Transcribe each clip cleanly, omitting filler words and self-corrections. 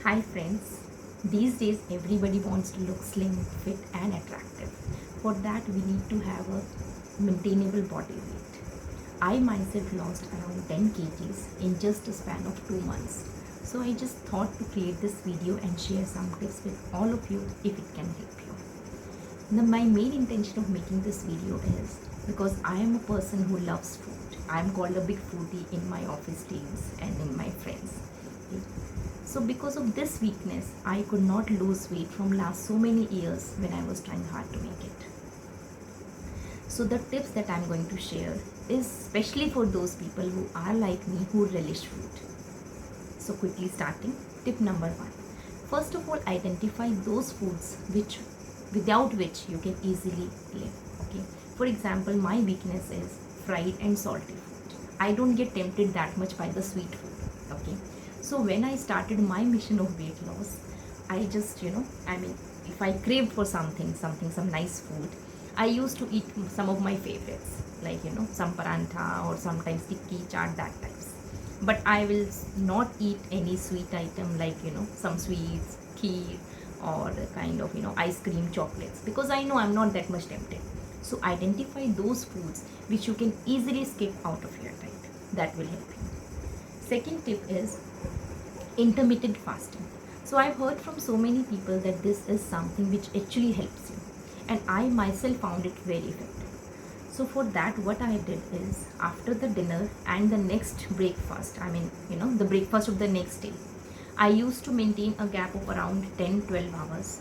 Hi friends, these days everybody wants to look slim, fit and attractive. For that we need to have a maintainable body weight. I myself lost around 10 kgs in just a span of 2 months. So I just thought to create this video and share some tips with all of you if it can help you. Now my main intention of making this video is because I am a person who loves food. I am called a big foodie in my office teams and in my friends. Okay. So because of this weakness, I could not lose weight from last so many years when I was trying hard to make it. So the tips that I'm going to share is especially for those people who are like me who relish food. So quickly starting, tip number 1. First of all, identify those foods without which you can easily live. Okay. For example, my weakness is fried and salty food. I don't get tempted that much by the sweet food. Okay. So when I started my mission of weight loss, I just, if I craved for some nice food, I used to eat some of my favorites, like, some parantha or sometimes tikki, chaat, that types. But I will not eat any sweet item like, some sweets, kheer, or kind of, ice cream, chocolates, because I know I'm not that much tempted. So identify those foods which you can easily skip out of your diet. That will help you. Second tip is intermittent fasting. So I've heard from so many people that this is something which actually helps you, and I myself found it very effective. So for that, what I did is after the dinner and the next breakfast, the breakfast of the next day, I used to maintain a gap of around 10-12 hours.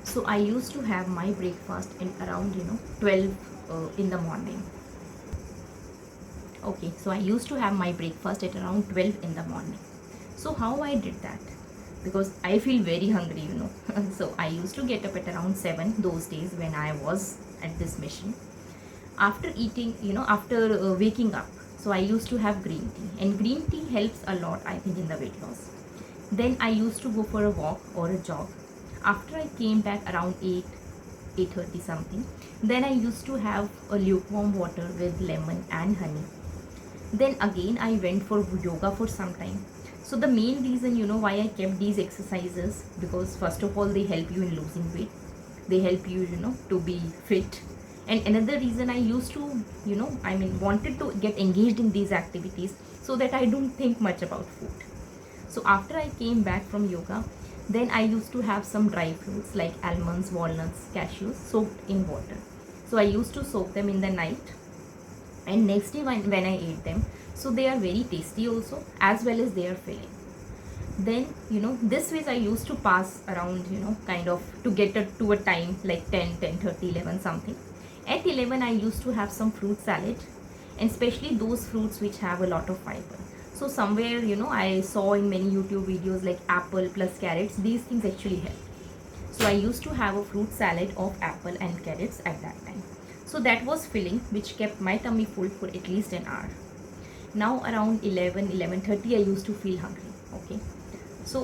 So I used to have my breakfast in around 12 in the morning. Okay, so I used to have my breakfast at around 12 in the morning. So how I did that? Because I feel very hungry. So I used to get up at around 7 those days when I was at this mission. After eating, after waking up, so I used to have green tea, and green tea helps a lot, I think, in the weight loss. Then I used to go for a walk or a jog. After I came back around 8, 8:30 something, then I used to have a lukewarm water with lemon and honey. Then again I went for yoga for some time. So the main reason, why I kept these exercises, because first of all they help you in losing weight, they help you, to be fit. And another reason I used to, wanted to get engaged in these activities so that I don't think much about food. So after I came back from yoga, then I used to have some dry fruits like almonds, walnuts, cashews soaked in water. So I used to soak them in the night, and next day when I ate them, so they are very tasty also, as well as they are filling. Then, this ways I used to pass around, kind of to get to a time like 10, 10:30, 11 something. At 11 I used to have some fruit salad, and especially those fruits which have a lot of fiber. So somewhere, I saw in many YouTube videos like apple plus carrots, these things actually help. So I used to have a fruit salad of apple and carrots at that time. So that was filling, which kept my tummy full for at least an hour. Now around 11, 11:30 I used to feel hungry. Okay. So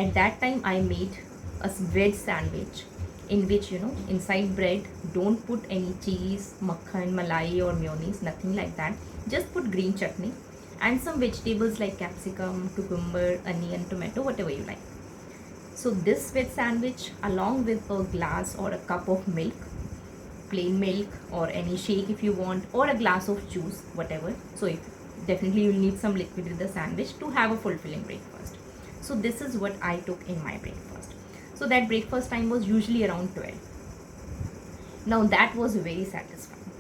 at that time I made a veg sandwich in which, inside bread, don't put any cheese, makhan, malai or mayonnaise, nothing like that. Just put green chutney and some vegetables like capsicum, cucumber, onion, tomato, whatever you like. So this veg sandwich along with a glass or a cup of milk, plain milk or any shake if you want, or a glass of juice, whatever. So if definitely you'll need some liquid with the sandwich to have a fulfilling breakfast. So this is what I took in my breakfast. So that breakfast time was usually around 12. Now that was very satisfying.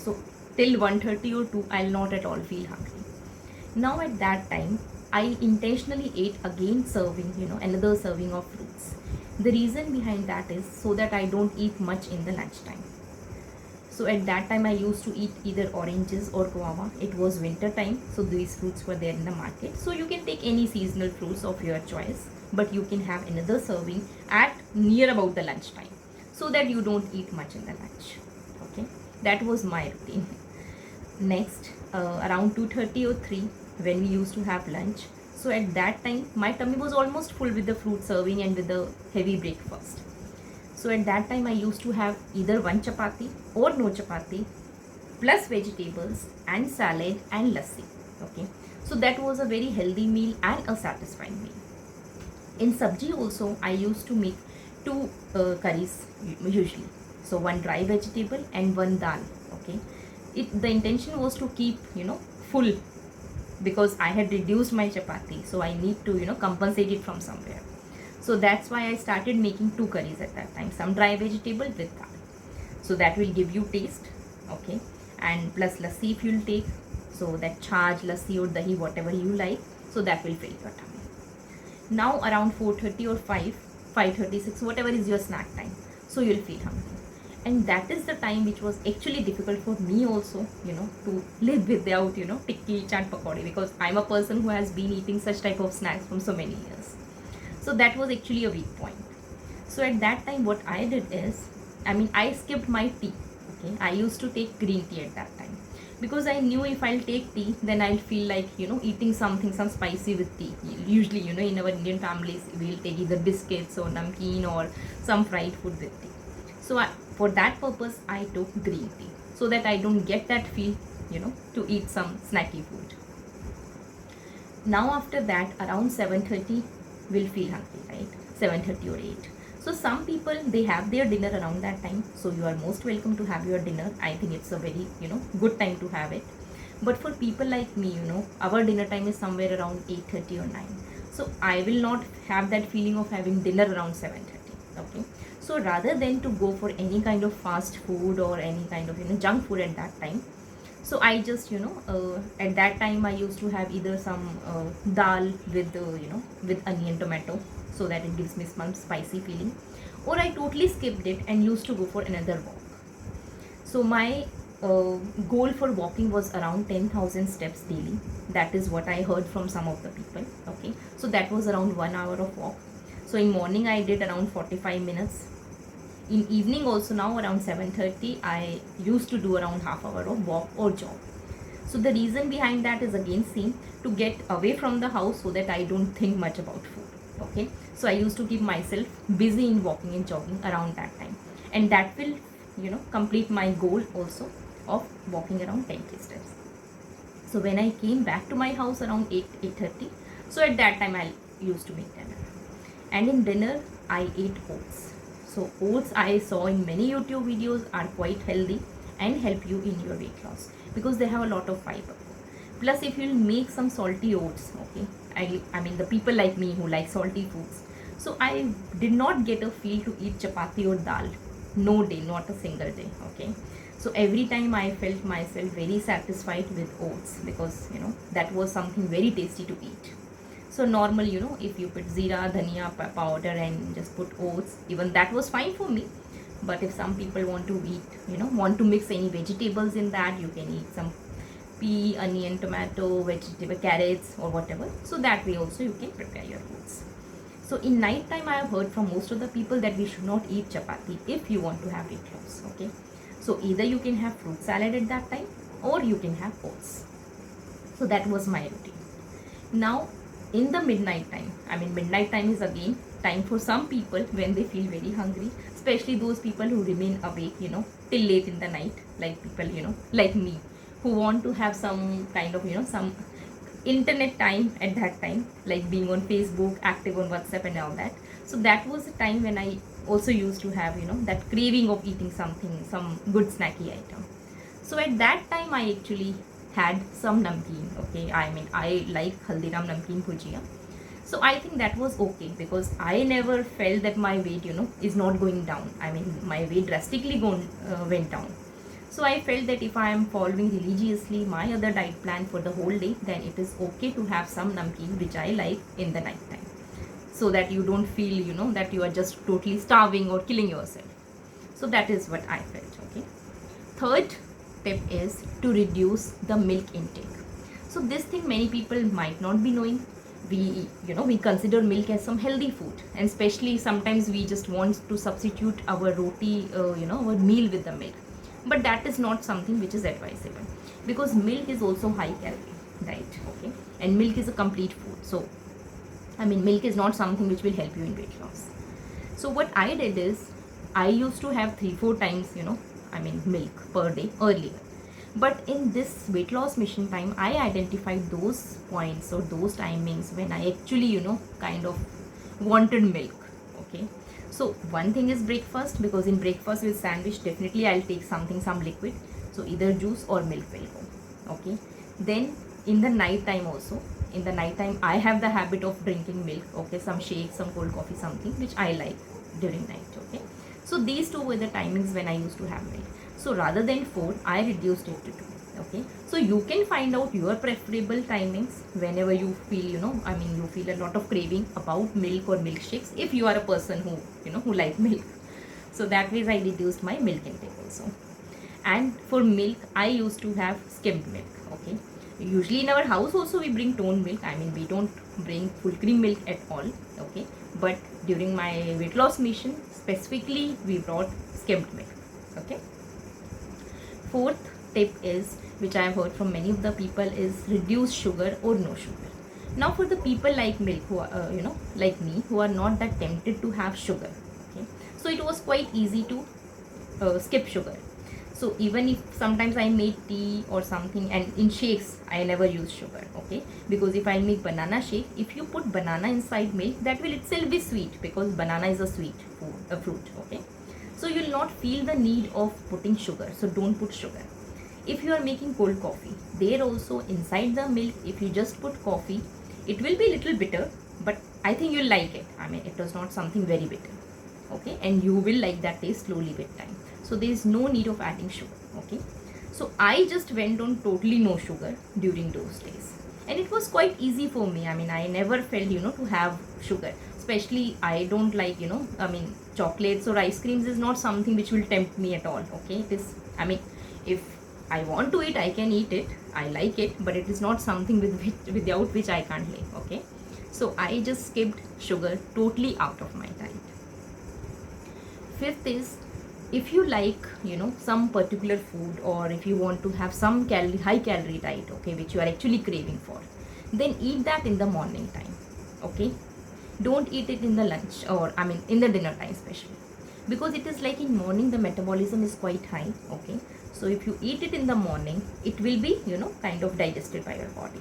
So till 1:30 or 2 I'll not at all feel hungry. Now at that time I intentionally ate again serving, another serving of fruits. The reason behind that is so that I don't eat much in the lunchtime. So at that time I used to eat either oranges or guava. It was winter time, so these fruits were there in the market. So you can take any seasonal fruits of your choice, but you can have another serving at near about the lunchtime, so that you don't eat much in the lunch. Okay, that was my routine. Next, around 2:30 or 3, when we used to have lunch. So at that time my tummy was almost full with the fruit serving and with the heavy breakfast. So at that time I used to have either one chapati or no chapati, plus vegetables and salad and lassi. Okay, so that was a very healthy meal and a satisfying meal. In sabji also, I used to make two curries usually. So one dry vegetable and one dal. Okay, the intention was to keep full, because I had reduced my chapati, so I need to compensate it from somewhere. So that's why I started making two curries at that time, some dry vegetable with dal. So that will give you taste. Okay, and plus lassi if you'll take, so that charge lassi or dahi, whatever you like, so that will fill your tummy. Now around 4:30 or 5:36, whatever is your snack time, so you'll feel hungry. And that is the time which was actually difficult for me also, to live without tikki, chaat, pakodi, because I'm a person who has been eating such type of snacks from so many years. So that was actually a weak point. So at that time what I did is, I skipped my tea. Okay, I used to take green tea at that time, because I knew if I'll take tea, then I'll feel like eating something, some spicy with tea. Usually in our Indian families we'll take either biscuits or namkeen or some fried food with tea. So for that purpose I took green tea, so that I don't get that feel to eat some snacky food. Now after that around 7:30 we'll feel hungry, right? 7:30 or 8. So some people, they have their dinner around that time, so you are most welcome to have your dinner. I think it's a very good time to have it. But for people like me, our dinner time is somewhere around 8:30 or 9. So I will not have that feeling of having dinner around 7:30. Okay, so rather than to go for any kind of fast food or any kind of junk food at that time, so I just at that time I used to have either some dal with with onion, tomato, so that it gives me some spicy feeling, or I totally skipped it and used to go for another walk. So my goal for walking was around 10,000 steps daily. That is what I heard from some of the people. Okay, so that was around 1 hour of walk. So in morning I did around 45 minutes. In evening also, now around 7:30 I used to do around half hour of walk or jog. So the reason behind that is again same, to get away from the house so that I don't think much about food. Okay, so I used to keep myself busy in walking and jogging around that time, and that will complete my goal also of walking around 10k steps. So when I came back to my house around 8:30, so at that time I used to make dinner, and in dinner I ate oats. So oats, I saw in many YouTube videos, are quite healthy and help you in your weight loss, because they have a lot of fiber. Plus if you'll make some salty oats, okay, I mean the people like me who like salty foods, so I did not get a feel to eat chapati or dal, no day, not a single day. Okay, so every time I felt myself very satisfied with oats, because that was something very tasty to eat. So normal, if you put zira, dhania powder and just put oats, even that was fine for me. But if some people want to eat, want to mix any vegetables in that, you can eat some pea, onion, tomato, vegetable, carrots or whatever. So that way also you can prepare your oats. So in night time I have heard from most of the people that we should not eat chapati if you want to have weight loss. Okay, so either you can have fruit salad at that time, or you can have oats. So that was my routine. Now in the midnight time, midnight time is again time for some people when they feel very hungry, especially those people who remain awake till late in the night, like people like me, who want to have some kind of some internet time at that time, like being on Facebook, active on WhatsApp and all that. So that was the time when I also used to have that craving of eating something, some good snacky item. So at that time I actually had some namkeen. Okay, I like Haldiram namkeen bhujia. So I think that was okay, because I never felt that my weight is not going down. My weight drastically went down. So I felt that if I am following religiously my other diet plan for the whole day, then it is okay to have some namkeen which I like in the night time, so that you don't feel that you are just totally starving or killing yourself. So that is what I felt. Okay, third tip is to reduce the milk intake. So this thing many people might not be knowing. We consider milk as some healthy food, and especially sometimes we just want to substitute our roti, our meal with the milk. But that is not something which is advisable, because milk is also high calorie, right? Okay, and milk is a complete food. So milk is not something which will help you in weight loss. So what I did is, I used to have 3-4 times milk per day earlier. But in this weight loss mission time, I identified those points or those timings when I actually kind of wanted milk. Okay, so one thing is breakfast, because in breakfast with sandwich definitely I'll take something, some liquid, so either juice or milk will go. Okay, then in the night time also, in the night time I have the habit of drinking milk. Okay, some shake, some cold coffee, something which I like during night. Okay, so these two were the timings when I used to have milk. So rather than 4, I reduced it to 2. Okay, so you can find out your preferable timings whenever you feel, you feel a lot of craving about milk or milkshakes, if you are a person who, who like milk. So that way I reduced my milk intake also. And for milk, I used to have skimmed milk. Okay, usually in our house also we bring toned milk. We don't bring full cream milk at all. Okay, but during my weight loss mission specifically we brought skimmed milk. Okay, fourth tip is, which I have heard from many of the people, is reduce sugar or no sugar. Now for the people like milk who are, like me, who are not that tempted to have sugar. Okay, so it was quite easy to skip sugar. So even if sometimes I made tea or something, and in shakes I never use sugar. Okay, because if I make banana shake, if you put banana inside milk, that will itself be sweet, because banana is a sweet fruit. Okay, so you will not feel the need of putting sugar, so don't put sugar. If you are making cold coffee, there also inside the milk, if you just put coffee, it will be little bitter, but I think you'll like it. It was not something very bitter. Okay, and you will like that taste slowly with time. So there is no need of adding sugar. Okay, so I just went on totally no sugar during those days, and it was quite easy for me. I never felt, to have sugar. Especially I don't like, chocolates or ice creams is not something which will tempt me at all. Okay, it is, if I want to eat, I can eat it. I like it, but it is not something without which I can't live. Okay, so I just skipped sugar totally out of my diet. Fifth is, if you like, some particular food, or if you want to have some high calorie diet, okay, which you are actually craving for, then eat that in the morning time. Okay, don't eat it in the lunch, or in the dinner time especially, because it is like in morning the metabolism is quite high. Okay, so if you eat it in the morning, it will be, kind of digested by your body.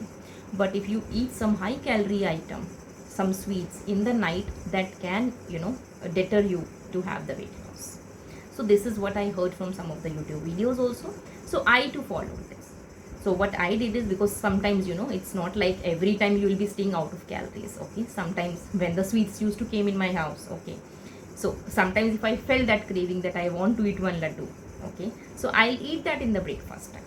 But if you eat some high calorie item, some sweets in the night, that can, deter you to have the weight loss. So this is what I heard from some of the YouTube videos also. So I too followed this. So what I did is, because sometimes, it's not like every time you will be staying out of calories. Okay, sometimes when the sweets used to came in my house, okay, so sometimes if I felt that craving that I want to eat one laddu, okay, so I'll eat that in the breakfast time,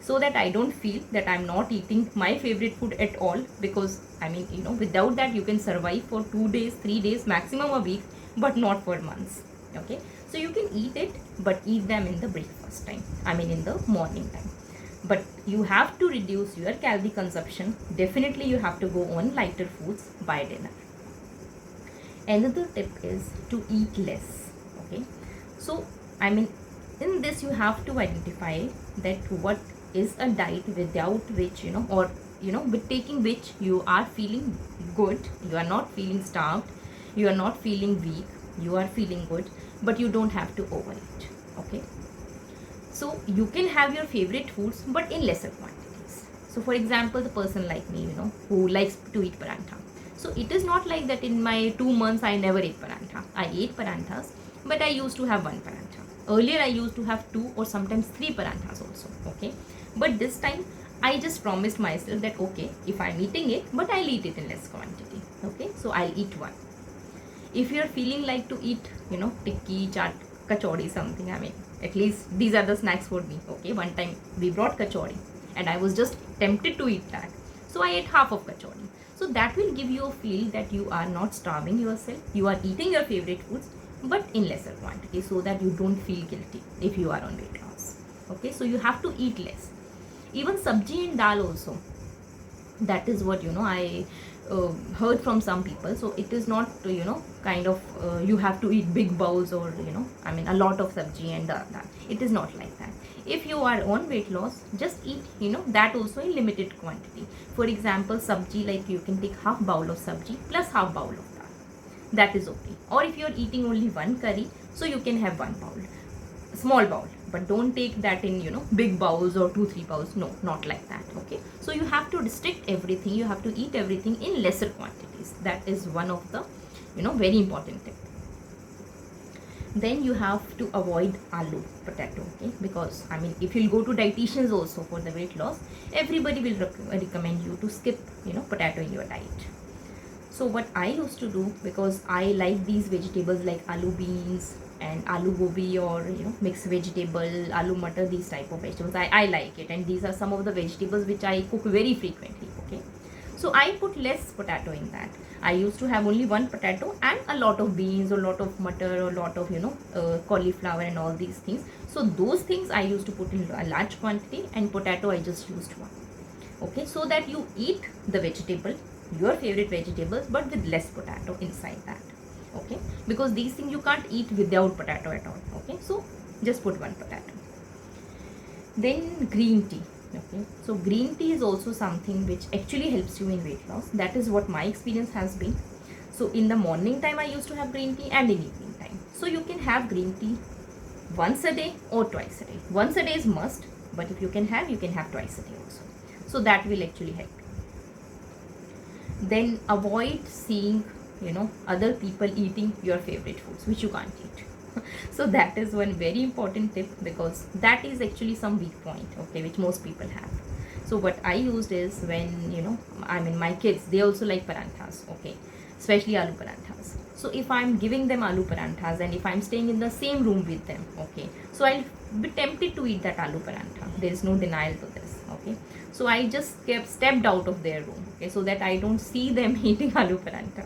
so that I don't feel that I'm not eating my favorite food at all. Because without that you can survive for 2 days, 3 days, maximum a week, but not for months. Okay, so you can eat it, but eat them in the breakfast time, in the morning time. But you have to reduce your calorie consumption. Definitely you have to go on lighter foods by dinner. Another tip is to eat less. Okay, so in this you have to identify that what is a diet without which, with taking which you are feeling good, you are not feeling starved, you are not feeling weak, you are feeling good, but you don't have to overeat. Okay, so you can have your favorite foods, but in lesser quantities. So for example, the person like me, who likes to eat parantha, so it is not like that in my 2 months I never ate parantha. I ate paranthas, but I used to have one parantha. Earlier I used to have 2 or sometimes 3 paranthas also. Okay, but this time I just promised myself that okay, if I'm eating it, but I'll eat it in less quantity. Okay, so I'll eat one. If you're feeling like to eat, tikki, chaat, kachori, something, at least these are the snacks for me. Okay, one time we brought kachori and I was just tempted to eat that, so I ate half of kachori. So that will give you a feel that you are not starving yourself, you are eating your favorite foods, but in lesser quantity, so that you don't feel guilty if you are on weight loss. Okay, so you have to eat less. Even sabji and dal also, that is what I heard from some people. So it is not kind of you have to eat big bowls, or a lot of sabji and that. It is not like that. If you are on weight loss, just eat that also in limited quantity. For example, sabji, like you can take half bowl of sabji plus half bowl of dal, that is okay. Or if you are eating only one curry, so you can have one bowl, small bowl, but don't take that in big bowls or 2-3 bowls. No, not like that. Okay, so you have to restrict everything, you have to eat everything in lesser quantities. That is one of the very important tip. Then you have to avoid aloo potato, okay, because I mean if you'll go to dietitians also for the weight loss, everybody will recommend you to skip potato in your diet. So what I used to do, because I like these vegetables like aloo beans and aloo gobi, or mixed vegetable, aloo matar, these type of vegetables, I like it, and these are some of the vegetables which I cook very frequently, okay. So I put less potato in that. I used to have only one potato and a lot of beans, or a lot of matar, or a lot of cauliflower and all these things. So those things I used to put in a large quantity, and potato I just used one, okay, so that you eat the vegetable, your favorite vegetables, but with less potato inside that, okay, because these things you can't eat without potato at all, okay. So just put one potato. Then green tea, okay, so green tea is also something which actually helps you in weight loss. That is what my experience has been. So in the morning time I used to have green tea, and in evening time. So you can have green tea once a day or twice a day. Once a day is must, but if you can have twice a day also. So that will actually help. Then avoid seeing other people eating your favorite foods which you can't eat. So that is one very important tip, because that is actually some weak point, okay, which most people have. So what I used is, when my kids, they also like paranthas, okay, especially aloo paranthas. So if I'm giving them aloo paranthas, and if I'm staying in the same room with them, okay, so I'll be tempted to eat that aloo parantha. There is no denial to this, okay. So I just stepped out of their room, okay, so that I don't see them eating aloo parantha.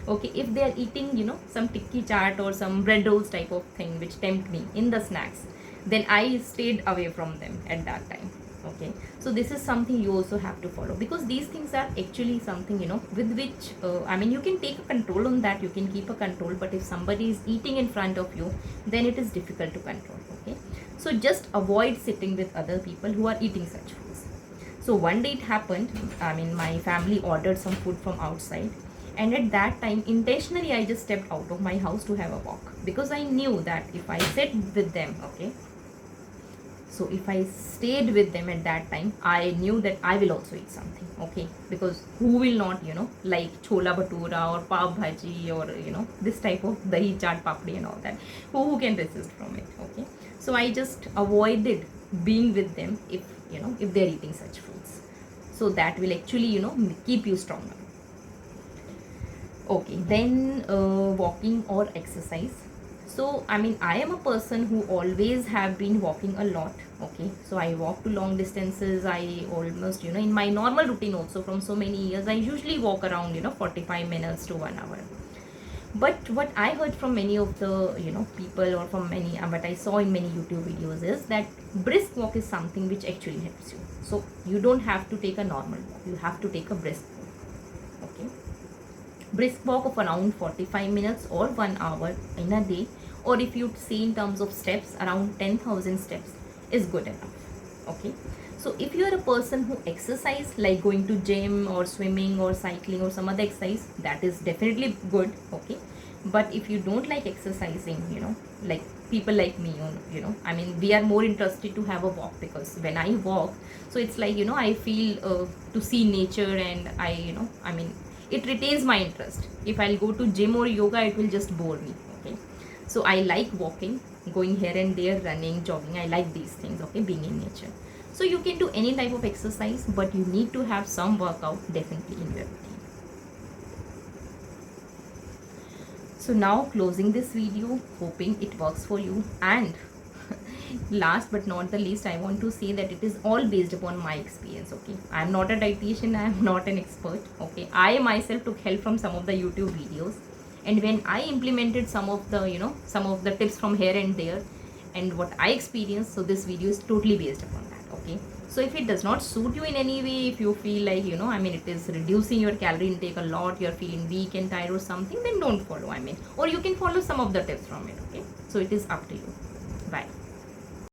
Okay, if they are eating some tikki chaat or some bread rolls type of thing which tempt me in the snacks, then I stayed away from them at that time, okay. So this is something you also have to follow, because these things are actually something with which you can take a control on that, you can keep a control, but if somebody is eating in front of you, then it is difficult to control, okay. So just avoid sitting with other people who are eating such foods. So one day it happened, my family ordered some food from outside, and at that time intentionally I just stepped out of my house to have a walk, because I knew that if I sat with them, okay, so if I stayed with them at that time, I knew that I will also eat something, okay, because who will not like chola bhatura or pav bhaji, or this type of dahi chaat papdi and all that, who can resist from it, okay. So I just avoided being with them if they're eating such foods. So that will actually keep you stronger. Okay, then walking or exercise. So I am a person who always have been walking a lot, okay. So I walk to long distances. I almost in my normal routine also from so many years, I usually walk around 45 minutes to 1 hour. But what I heard from many of the people, or from many what I saw in many YouTube videos, is that brisk walk is something which actually helps you. So you don't have to take a normal walk, you have to take a brisk walk, okay. Brisk walk of around 45 minutes or 1 hour in a day, or if you see in terms of steps, around 10,000 steps is good enough, okay. So if you are a person who exercise, like going to gym or swimming or cycling or some other exercise, that is definitely good, okay. But if you don't like exercising, like people like me, we are more interested to have a walk, because when I walk, so it's like I feel to see nature, and it retains my interest. If I'll go to gym or yoga, it will just bore me, okay. So I like walking, going here and there, running, jogging, I like these things, okay, being in nature. So you can do any type of exercise, but you need to have some workout definitely in your routine. So now closing this video, hoping it works for you. And last but not the least, I want to say that it is all based upon my experience, okay. I am not a dietitian, I am not an expert, okay. I myself took help from some of the YouTube videos, and when I implemented some of the tips from here and there, and what I experienced, so this video is totally based upon that, okay. So if it does not suit you in any way, if you feel like it is reducing your calorie intake a lot, you're feeling weak and tired or something, then don't follow, or you can follow some of the tips from it, okay. So it is up to you.